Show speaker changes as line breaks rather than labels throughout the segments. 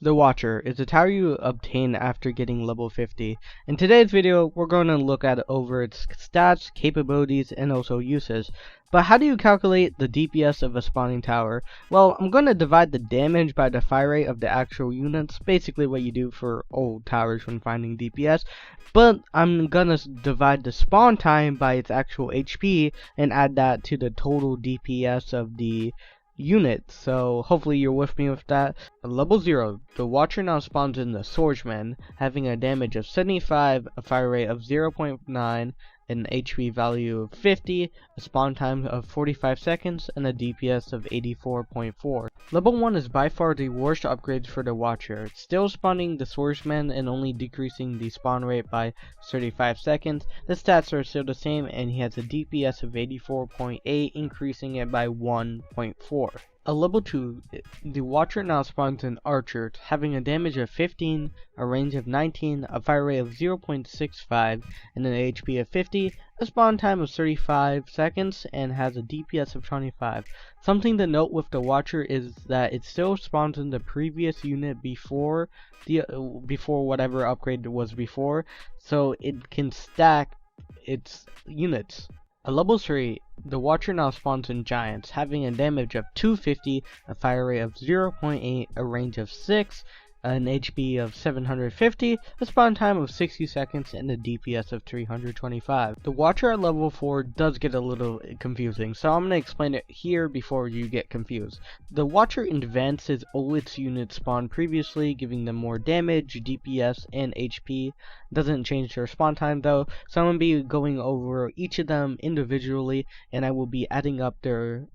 The Watcher is a tower you obtain after getting level 50. In today's video, we're going to look at over its stats, capabilities, and also uses. But how do you calculate the DPS of a spawning tower? Well, I'm going to divide the damage by the fire rate of the actual units, basically what you do for old towers when finding DPS. But I'm going to divide the spawn time by its actual HP and add that to the total DPS of the unit, so hopefully you're with me with that. At level 0, the Watcher now spawns in the Swordsman, having a damage of 75, a fire rate of 0.9, an HP value of 50, a spawn time of 45 seconds, and a DPS of 84.4. Level 1 is by far the worst upgrades for the Watcher. It's still spawning the Swordsman and only decreasing the spawn rate by 35 seconds. The stats are still the same, and he has a DPS of 84.8, increasing it by 1.4. At level 2, the Watcher now spawns an Archer, having a damage of 15, a range of 19, a fire rate of 0.65, and an HP of 50, a spawn time of 35 seconds, and has a DPS of 25. Something to note with the Watcher is that it still spawns in the previous unit before whatever upgrade was before, so it can stack its units. At level 3, the Watcher now spawns in Giants, having a damage of 250, a fire rate of 0.8, a range of 6, an HP of 750, a spawn time of 60 seconds, and a DPS of 325. The Watcher at level 4 does get a little confusing, so I'm going to explain it here before you get confused. The Watcher advances all its units spawned previously, giving them more damage, DPS, and HP. Doesn't change their spawn time though, so I'm going to be going over each of them individually, and I will be adding up their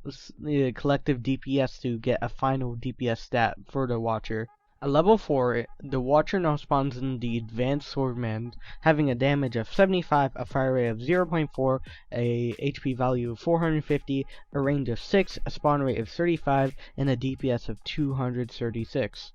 collective DPS to get a final DPS stat for the Watcher. At level 4, the Watcher now spawns in the Advanced Swordsman, having a damage of 75, a fire rate of 0.4, a HP value of 450, a range of 6, a spawn rate of 35, and a DPS of 236.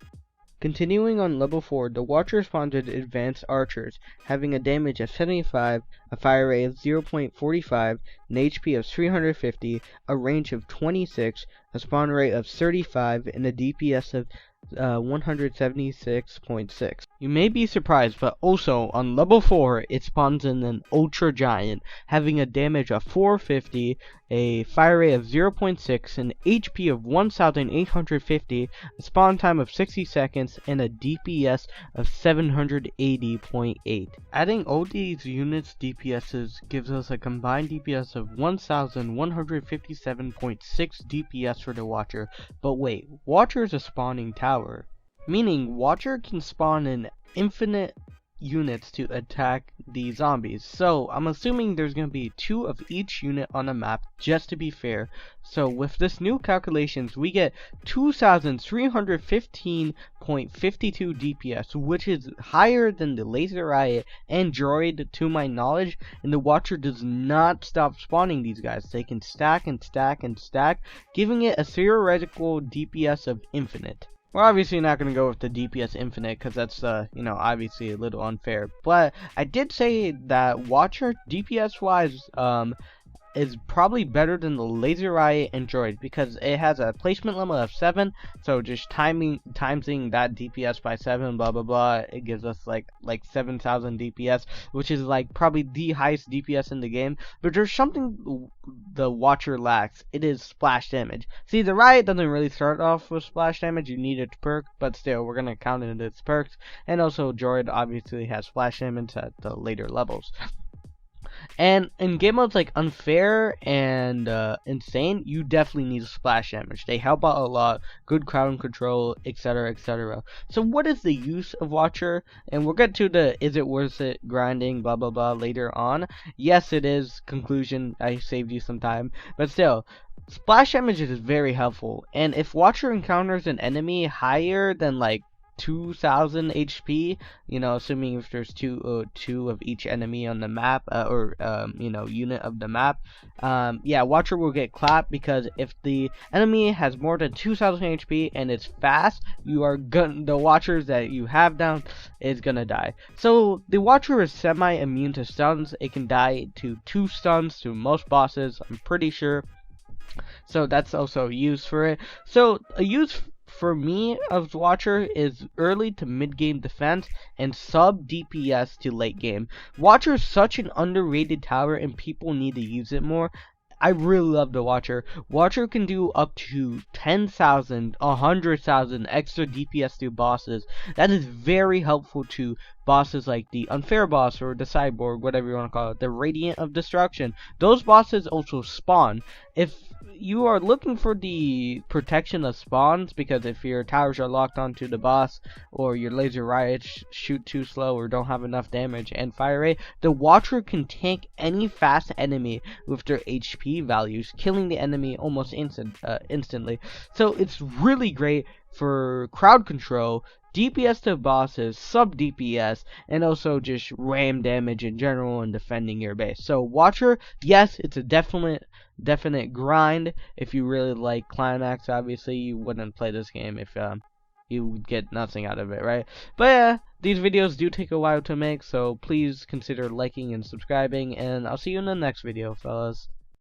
Continuing on level 4, the Watcher spawns in Advanced Archers, having a damage of 75, a fire rate of 0.45, an HP of 350, a range of 26, a spawn rate of 35, and a DPS of 176.6. You may be surprised, but also on level 4 it spawns in an Ultra Giant, having a damage of 450, a fire rate of 0.6, an HP of 1850, a spawn time of 60 seconds, and a DPS of 780.8. Adding all these units' DPSs gives us a combined DPS of 1157.6 DPS for the Watcher. But wait, Watcher is a spawning tower, meaning Watcher can spawn in infinite units to attack the zombies. So I'm assuming there's going to be 2 of each unit on the map, just to be fair. So with this new calculations, we get 2315.52 DPS, which is higher than the Laser Riot and Droid to my knowledge, and the Watcher does not stop spawning these guys. They can stack and stack and stack, giving it a theoretical DPS of infinite. We're obviously not going to go with the DPS infinite because that's, obviously a little unfair. But I did say that Watcher DPS wise, is probably better than the Laser Riot and Droid because it has a placement limit of 7, so just timesing that DPS by 7, blah blah blah, it gives us like 7,000 DPS, which is like probably the highest DPS in the game. But there's something the Watcher lacks. It is splash damage. See, the Riot doesn't really start off with splash damage, you need its perk, but still we're gonna count it in its perks. And also Droid obviously has splash damage at the later levels. And in game modes like Unfair and Insane, you definitely need splash damage. They help out a lot, good crowd control, etc, etc. So what is the use of Watcher? And we'll get to the is it worth it grinding blah blah blah later on. Yes it is, conclusion, I saved you some time. But still, splash damage is very helpful. And if Watcher encounters an enemy higher than like 2000 HP, assuming if there's two of each enemy on the map, unit of the map, yeah, Watcher will get clapped, because if the enemy has more than 2000 HP and it's fast, the Watchers that you have down is gonna die. So the Watcher is semi-immune to stuns. It can die to 2 stuns to most bosses, I'm pretty sure. So that's also a use for it. So a use for me as Watcher is early to mid game defense and sub DPS to late game. Watcher is such an underrated tower and people need to use it more. I really love the Watcher. Watcher can do up to 10,000, 100,000 extra DPS to bosses. That is very helpful to bosses like the Unfair Boss or the Cyborg, whatever you want to call it, the Radiant of Destruction. Those bosses also spawn. If you are looking for the protection of spawns, because if your towers are locked onto the boss, or your laser riots shoot too slow or don't have enough damage and fire rate, the Watcher can tank any fast enemy with their HP values, killing the enemy almost instantly. So it's really great for crowd control, DPS to bosses, sub DPS, and also just ram damage in general and defending your base. So Watcher, yes, it's a definite grind. If you really like Climax, obviously you wouldn't play this game if you would get nothing out of it, right? But yeah, these videos do take a while to make, so please consider liking and subscribing, and I'll see you in the next video, fellas.